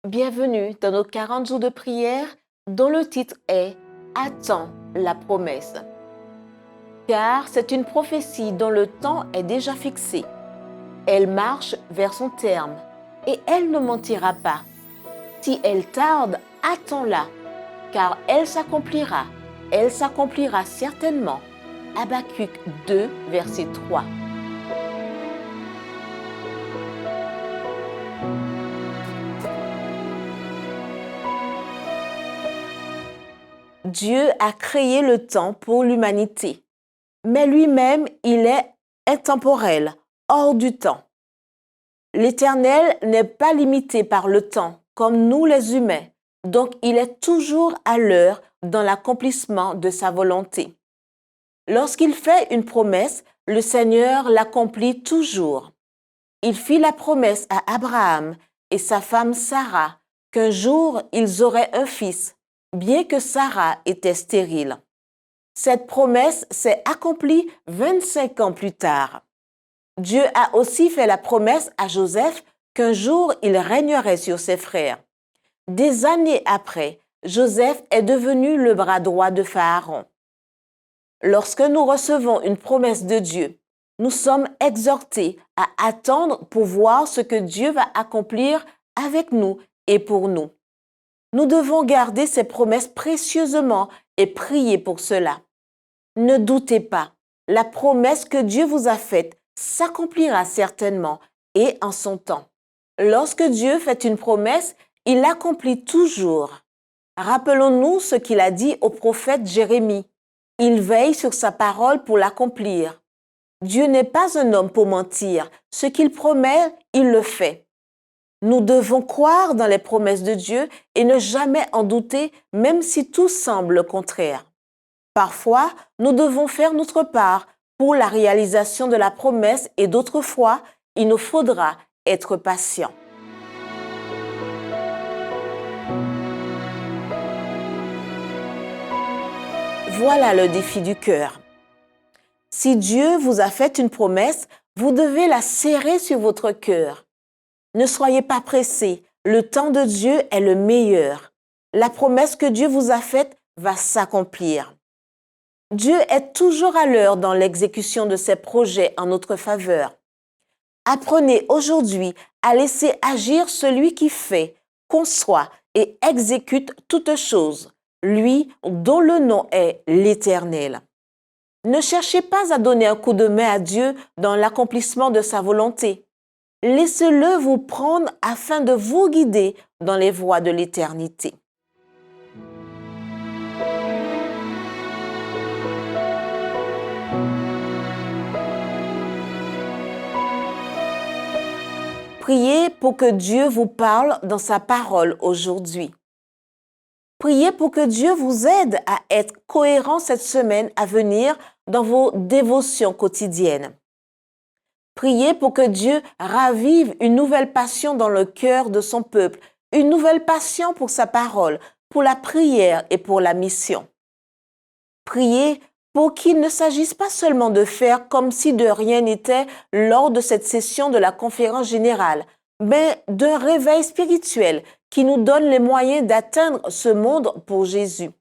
Bienvenue dans nos 40 jours de prière dont le titre est « Attends la promesse ». Car c'est une prophétie dont le temps est déjà fixé. Elle marche vers son terme et elle ne mentira pas. Si elle tarde, attends-la, car elle s'accomplira certainement. Habakkuk 2, verset 3. Dieu a créé le temps pour l'humanité, mais lui-même, il est intemporel, hors du temps. L'Éternel n'est pas limité par le temps, comme nous les humains, donc il est toujours à l'heure dans l'accomplissement de sa volonté. Lorsqu'il fait une promesse, le Seigneur l'accomplit toujours. Il fit la promesse à Abraham et sa femme Sarah qu'un jour ils auraient un fils, bien que Sarah était stérile. Cette promesse s'est accomplie 25 ans plus tard. Dieu a aussi fait la promesse à Joseph qu'un jour il régnerait sur ses frères. Des années après, Joseph est devenu le bras droit de Pharaon. Lorsque nous recevons une promesse de Dieu, nous sommes exhortés à attendre pour voir ce que Dieu va accomplir avec nous et pour nous. Nous devons garder ces promesses précieusement et prier pour cela. Ne doutez pas, la promesse que Dieu vous a faite s'accomplira certainement et en son temps. Lorsque Dieu fait une promesse, il l'accomplit toujours. Rappelons-nous ce qu'il a dit au prophète Jérémie. Il veille sur sa parole pour l'accomplir. Dieu n'est pas un homme pour mentir. Ce qu'il promet, il le fait. Nous devons croire dans les promesses de Dieu et ne jamais en douter, même si tout semble contraire. Parfois, nous devons faire notre part pour la réalisation de la promesse et d'autres fois, il nous faudra être patient. Voilà le défi du cœur. Si Dieu vous a fait une promesse, vous devez la serrer sur votre cœur. Ne soyez pas pressés, le temps de Dieu est le meilleur. La promesse que Dieu vous a faite va s'accomplir. Dieu est toujours à l'heure dans l'exécution de ses projets en notre faveur. Apprenez aujourd'hui à laisser agir celui qui fait, conçoit et exécute toutes choses, lui dont le nom est l'Éternel. Ne cherchez pas à donner un coup de main à Dieu dans l'accomplissement de sa volonté. Laissez-le vous prendre afin de vous guider dans les voies de l'éternité. Priez pour que Dieu vous parle dans sa parole aujourd'hui. Priez pour que Dieu vous aide à être cohérent cette semaine à venir dans vos dévotions quotidiennes. Priez pour que Dieu ravive une nouvelle passion dans le cœur de son peuple, une nouvelle passion pour sa parole, pour la prière et pour la mission. Priez pour qu'il ne s'agisse pas seulement de faire comme si de rien n'était lors de cette session de la conférence générale, mais d'un réveil spirituel qui nous donne les moyens d'atteindre ce monde pour Jésus.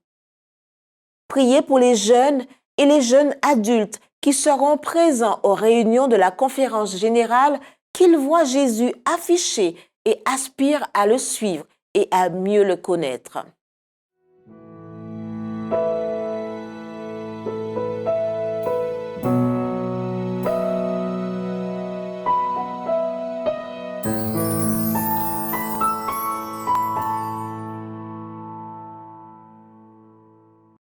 Priez pour les jeunes et les jeunes adultes qui seront présents aux réunions de la conférence générale, qu'ils voient Jésus affiché et aspirent à le suivre et à mieux le connaître.